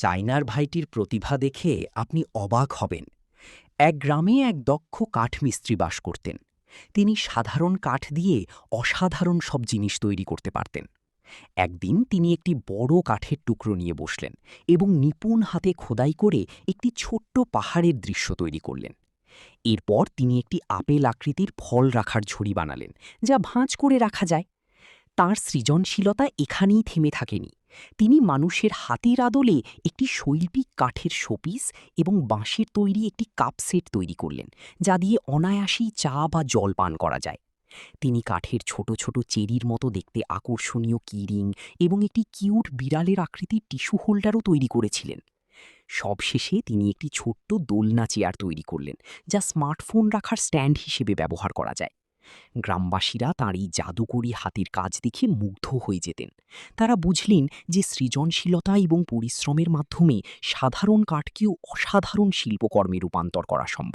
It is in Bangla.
চায়নার ভাইটির প্রতিভা দেখে আপনি অবাক হবেন। এক গ্রামে এক দক্ষ কাঠমিস্ত্রি বাস করতেন। তিনি সাধারণ কাঠ দিয়ে অসাধারণ সব জিনিস তৈরি করতে পারতেন। একদিন তিনি একটি বড় কাঠের টুকরো নিয়ে বসলেন এবং নিপুণ হাতে খোদাই করে একটি ছোট্ট পাহাড়ের দৃশ্য তৈরি করলেন। এরপর তিনি একটি আপেল আকৃতির ফল রাখার ঝুড়ি বানালেন, যা ভাঁজ করে রাখা যায়। তাঁর সৃজনশীলতা এখানেই থেমে থাকেনি। তিনি মানুষের হাতের আদলে একটি শৈল্পিক কাঠের শোপিস এবং বাঁশের তৈরি একটি কাপ সেট তৈরি করলেন, যা দিয়ে অনায়াসেই চা বা জল পান করা যায়। তিনি কাঠের ছোট ছোট চেরির মতো দেখতে আকর্ষণীয় কিরিং এবং একটি কিউট বিড়ালের আকৃতির টিস্যু হোল্ডারও তৈরি করেছিলেন। সবশেষে তিনি একটি ছোট্ট দোলনা চেয়ার তৈরি করলেন, যা স্মার্টফোন রাখার স্ট্যান্ড হিসেবে ব্যবহার করা যায়। গ্রামবাসীরা তাঁর এই জাদুকরী হাতের কাজ দেখে মুগ্ধ হয়ে যেতেন। তারা বুঝলেন যে সৃজনশীলতা এবং পরিশ্রমের মাধ্যমে সাধারণ কাঠকেও অসাধারণ শিল্পকর্মে রূপান্তর করা সম্ভব।